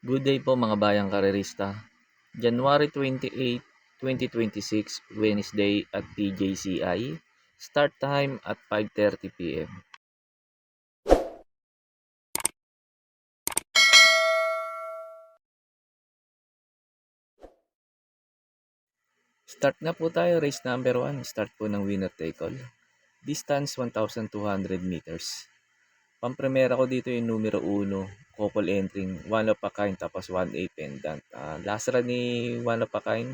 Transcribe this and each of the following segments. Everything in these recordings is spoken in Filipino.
Good day po mga bayang karerista. January 28, 2026, Wednesday at PJCI. Start time at 5:30 p.m. Start na po tayo, race number 1. Start po ng winner take all. Distance 1,200 meters. Pampremera ko dito yung numero 1, couple entering, one of a kind tapos 1A pendant. Last run ni one of a kind,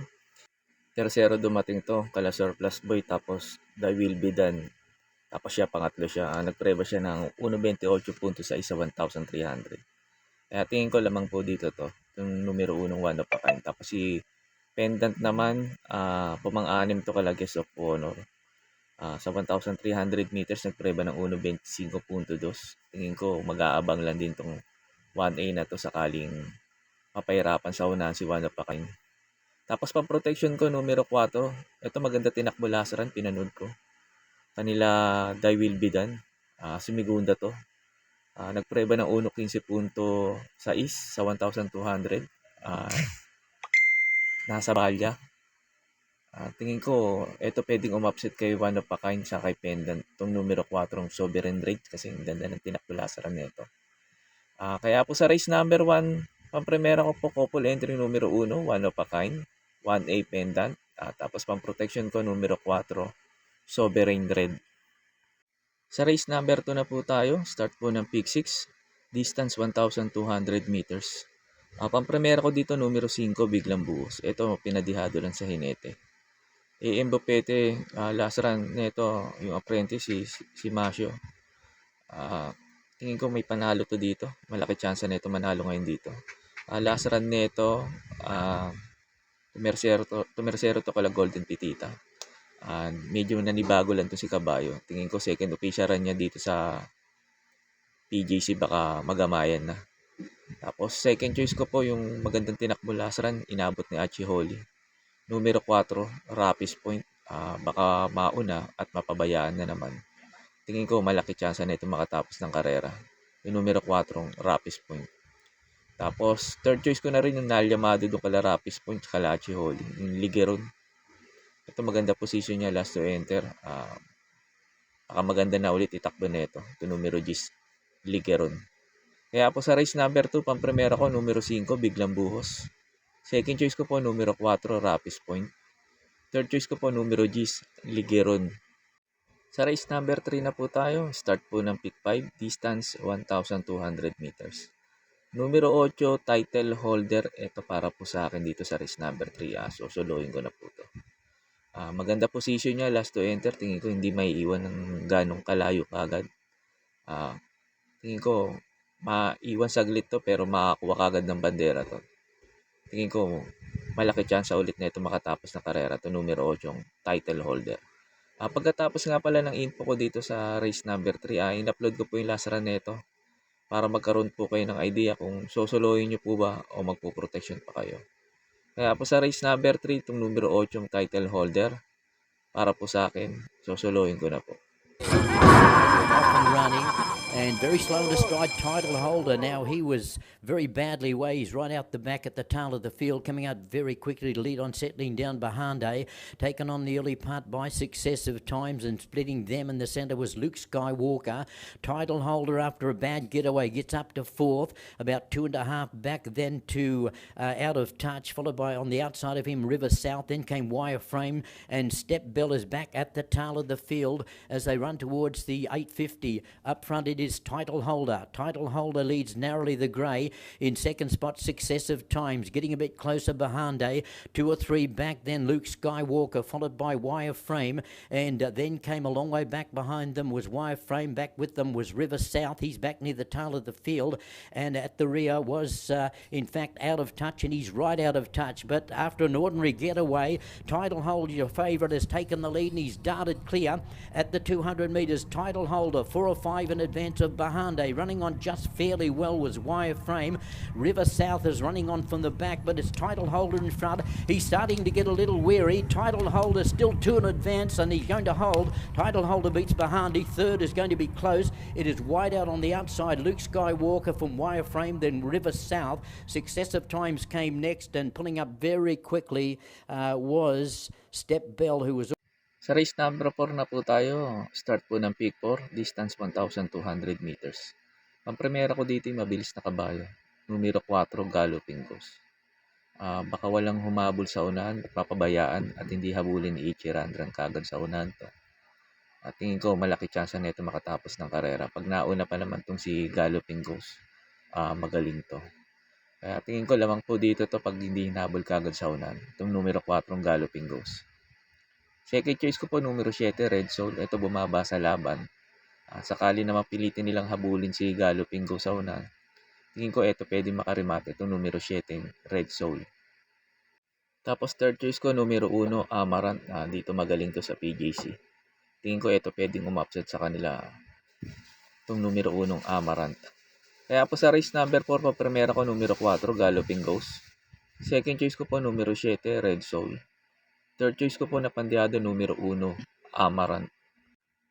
tercero dumating to, kala surplus boy tapos the will be done. Tapos siya, pangatlo siya. Nagpreba siya ng 1.28 puntos sa isa 1,300. Kaya tingin ko lamang po dito to. Yung numero 1 one of a kind. Tapos si pendant naman, pumang-anim to kala guest of honor. Sa 1,300 meters, nagpreba ng 1.25.2. Tingin ko mag-aabang lang din tong 1A na to sakaling mapahirapan sa unahan si one of a kind. Tapos pang protection ko, numero 4. Ito maganda tinakbo last run, pinanood ko. Kanila Die Will Be Done. Sumigunda to. Nagpreba ng 1.15.6 sa 1,200. Nasa balya. Tingin ko, ito pwedeng umupset kay one of a kind sa kay pendant. Itong numero 4 Sovereign Rate kasi ang ganda ng tinakbulasaran nito. Kaya po sa race number 1, pampremera ko po couple entry numero 1, one of a kind, 1A pendant. Tapos pang protection ko numero 4, Sovereign Red. Sa race number 2 na po tayo, start po ng pick 6, distance 1,200 meters. Pampremera ko dito numero 5, Biglang Buhos. Ito, pinadihado lang sa hinete. Mbopete, last run nito, yung apprentice, si Masio. Tingin ko may panalo to dito. Malaki chance na ito manalo ngayon dito. Last run nito, tumersero to kala Golden Pitita. Medyo nanibago lang to si Kabayo. Tingin ko second official run niya dito sa PJC, baka magamayan na. Tapos second choice ko po yung magandang tinakbo last run, inabot ni Achi Holly. Numero 4, Rapis Point. Baka mauna at mapabayaan na naman. Tingin ko malaki chance na ito makatapos ng karera. Yung numero 4, Rapis Point. Tapos third choice ko na rin yung Nalyamado doon kala Rapis Point, kala Achi Holly. Yung Ligeron. Ito maganda position niya last to enter. Baka maganda na ulit itakbo na ito. Ito numero 10, Ligeron. Kaya po sa race number 2, pampremera ko numero 5, Biglang Buhos. Second choice ko po numero 4, Rapis Point. Third choice ko po numero 10, Ligeron. Sa race number 3 na po tayo. Start po ng pick 5, distance 1,200 meters. Numero 8, title holder. Ito para po sa akin dito sa race number 3. Sosolohin ko na po to. Maganda position niya, last to enter. Tingin ko hindi may iwan ng ganong kalayo kagad. Tingin ko maiwan saglit to pero makakuha kagad ng bandera to. Tingin ko malaki chance ulit na ito makatapos na karera to numero 8, title holder. Pagkatapos nga pala ng info ko dito sa race number 3, in-upload ko po yung last run nito para magkaroon po kayo ng idea kung sosolohin nyo po ba o magpo-protection pa kayo. Kaya po sa race number 3, itong numero 8, title holder, para po sa akin, sosolohin ko na po. Off and running and very slow to stride, title holder. Now he was very badly away. He's right out the back at the tail of the field, coming out very quickly to lead on, settling down Bahande, taken on the early part by successive times, and splitting them in the centre was Luke Skywalker. Title holder after a bad getaway gets up to fourth, about 2.5 back then to Out of Touch, followed by on the outside of him River South, then came Wireframe, and Step Bell is back at the tail of the field as they run towards the 850. Up front it is Title Holder. Title Holder leads narrowly the grey. In second spot successive times, getting a bit closer Bahande. 2 or 3 back then Luke Skywalker, followed by Wireframe, and then came a long way back behind them was Wireframe. Back with them was River South. He's back near the tail of the field, and at the rear was in fact Out of Touch, and he's right out of touch, but after an ordinary getaway, Title Holder, your favourite, has taken the lead and he's darted clear at the 200 metres. Title Holder 4 or 5 in advance advance of Bahande. Running on just fairly well was Wireframe. River South is running on from the back, but it's Title Holder in front. He's starting to get a little weary. Title Holder still 2 in advance, and he's going to hold. Title Holder beats Bahande. Third is going to be close. It is wide out on the outside. Luke Skywalker from Wireframe, then River South. Successive Times came next, and pulling up very quickly was Step Bell, who was... Sa race number 4 na po tayo. Start po ng peak 4, distance 1,200 meters. Ang primera ko dito yung mabilis na kabayo. Numero 4, Galloping Ghost. Baka walang humabol sa unahan, papabayaan at hindi habulin ni Ichi Randran kagad sa unahan to. At tingin ko malaki chance na ito makatapos ng karera. Pag nauna pa naman tong si Galloping Ghost, magaling to. Kaya tingin ko lamang po dito to pag hindi hinabol kagad sa unahan. Itong numero 4, Galloping Ghost. Second choice ko po numero 7, Red Soul. Ito bumaba sa laban. Sakali naman pilitin nilang habulin si Galloping Ghost sa unahan. Tingin ko ito pwede makarimate itong numero 7, Red Soul. Tapos third choice ko numero 1, Amaranth. Dito magaling to sa PJC. Tingin ko ito pwedeng umupset sa kanila itong numero 1, Amaranth. Kaya po sa race number 4 po, primera ko numero 4, Galloping Ghost. Second choice ko po numero 7, Red Soul. Third choice ko po na pandiado numero 1, Amaranth.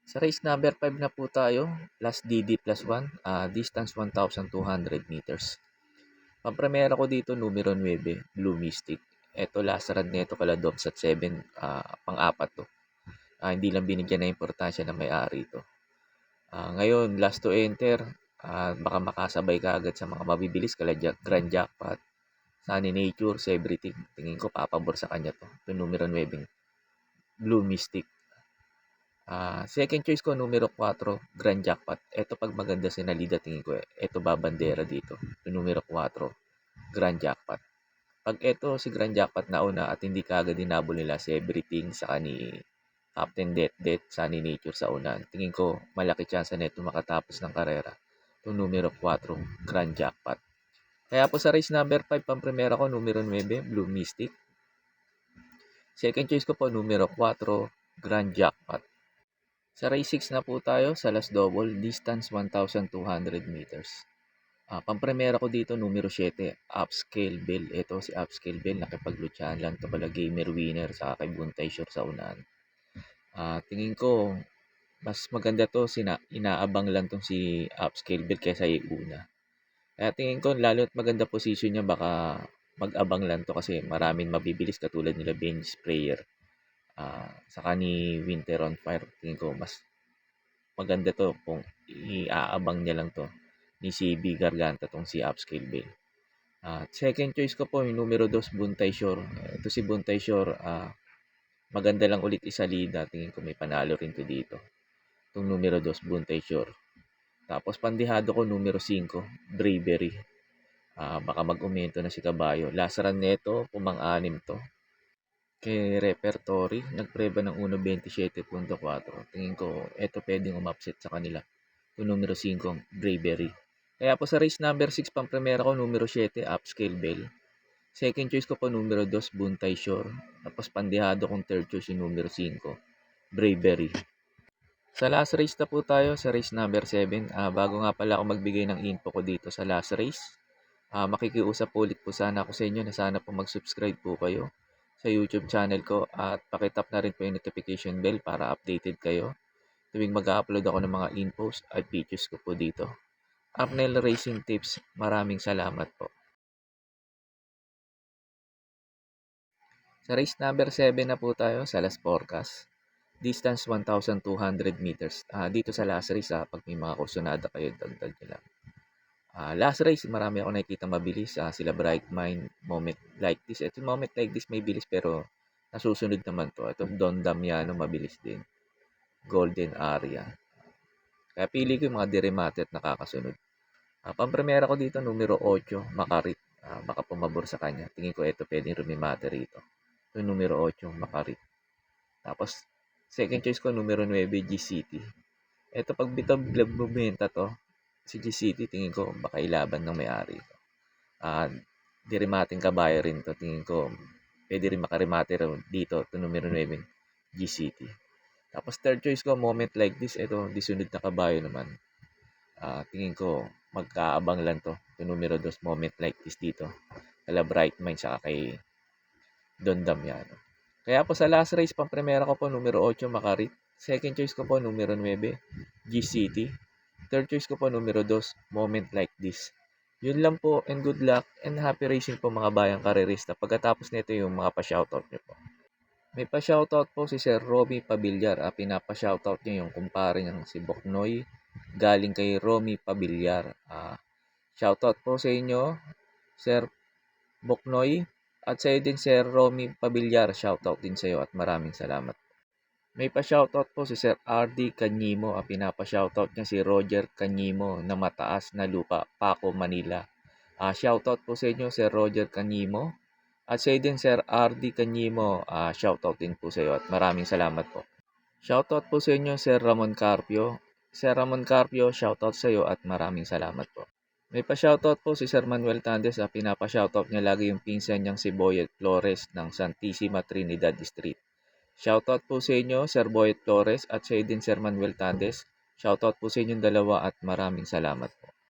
Sa race number 5 na po tayo, last DD plus 1, distance 1,200 meters. Pampremera ko dito numero 9, Blue Mystic. Ito last run nito kala Dobbs at 7, pang-apat to. Hindi lang binigyan na importansya na may-ari to. Ngayon, last to enter, baka makasabay ka agad sa mga mabibilis kala Grand Jackpot, Sunny Nature, Everything. Tingin ko papabor sa kanya to. Ito numero 9, Blue Mystic. Second choice ko numero 4, Grand Jackpot. Ito pag maganda si Nalida, tingin ko ito babandera dito. Ito numero 4, Grand Jackpot. Pag ito si Grand Jackpot nauna at hindi kaagad dinabol nila si Everything sa ni Captain Death, Sunny Nature sa unahan, tingin ko malaki chance na ito makatapos ng karera. Ito numero 4, Grand Jackpot. Kaya po sa race number 5, pampremera ko numero 9, Blue Mystic. Second choice ko po numero 4, Grand Jackpot. Sa race 6 na po tayo, sa last double, distance 1,200 meters. Pampremera ko dito numero 7, Upscale Bell. Ito si Upscale Bell, nakipaglutsahan lang ito pala gamer winner sa kay Buntay Shore sa unahan. Tingin ko mas maganda to, inaabang lang tong si Upscale Bell kaysa iuna. Kaya tingin ko lalo at maganda position niya, baka mag-abang lang to kasi maraming mabibilis katulad nila Bench Sprayer. Saka ni Winter on Fire, tingin ko mas maganda to kung iaabang niya lang to ni CB Garganta tong si Upscale Bell. Second choice ko po yung numero 2, Buntay Shore. Ito si Buntay Shore, maganda lang ulit isalida. Tingin ko may panalo rin to dito. Itong numero 2, Buntay Shore. Tapos pandihado ko numero 5, Bravery. Baka mag-umento na si Kabayo. Last run nito, pumang-anim to. Kay Repertory, nagpreba ng 1.27.4. Tingin ko, ito pwedeng umupset sa kanila. Ito numero 5, Bravery. Kaya po sa race number 6, pang-primera ko numero 7, Upscale Bell. Second choice ko po numero 2, Buntay Shore. Tapos pandihado kong third choice yung numero 5, Bravery. Sa last race na po tayo, sa race number 7. Bago nga pala ako magbigay ng info ko dito sa last race, makikiusap ulit po sana ako sa inyo na sana po mag-subscribe po kayo sa YouTube channel ko at pakitap na rin po yung notification bell para updated kayo tuwing mag-upload ako ng mga infos at videos ko po dito. Arnel Racing Tips, maraming salamat po. Sa race number 7 na po tayo, sa last forecast. Distance 1,200 meters. Dito sa last race, pag may mga kursunada kayo, dagdag nyo lang. Last race, marami ako nakikita mabilis. Sila Bright Mind, Moment Like This. Ito Moment Like This may bilis pero nasusunod naman to. Ito Don Damiano, mabilis din. Golden Area. Kaya pili ko yung mga deremate at nakakasunod. Pampremera ko dito, numero 8, Makarit. Baka pumabor sa kanya. Tingin ko ito pwedeng rumimate rito. Ito numero 8, Makarit. Tapos, second choice ko, numero 9, G-City. Ito, pag bitaw bumenta to, si G-City, tingin ko, baka ilaban ng may-ari. Dirimating kabayo rin to. Tingin ko, pwede rin makarimate rin dito. Ito, numero 9, G-City. Tapos, third choice ko, Moment Like This. Ito, disunod na kabayo naman. Tingin ko magkaabang lang to. Yung numero 2, Moment Like This dito. Kala Bright Mind saka kay Don Damiano. Kaya po sa last race, pang-primera ko po numero 8, Makarit. Second choice ko po numero 9, G-City. Third choice ko po numero 2, Moment Like This. Yun lang po, and good luck and happy racing po mga bayang karerista. Pagkatapos nito yung mga pa-shoutout nyo po. May pa-shoutout po si Sir Romy Pabilyar. Pinapa-shoutout niya yung kumpare niyang si Boknoy. Galing kay Romy Pabilyar. Shoutout po sa inyo, Sir Boknoy. At sa iyo din, Sir Romy Pabilyar. Shoutout din sa iyo at maraming salamat. May pa-shoutout po si Sir RD Kanyimo. Pinapa-shoutout niya si Roger Kanyimo na Mataas na Lupa, Paco, Manila. Shoutout po sa inyo, Sir Roger Kanyimo. At sa iyo din, Sir RD Kanyimo, shoutout din po sa iyo at maraming salamat po. Shoutout po sa inyo, Sir Ramon Carpio. Sir Ramon Carpio, shoutout sa iyo at maraming salamat po. May pa-shoutout po si Sir Manuel Tandes. Pinapa-shoutout niya lagi yung pinsan niyang si Boyet Flores ng Santissima Trinidad District. Shoutout po sa inyo, Sir Boyet Flores at sa iyo din, Sir Manuel Tandes. Shoutout po sa inyong dalawa at maraming salamat po.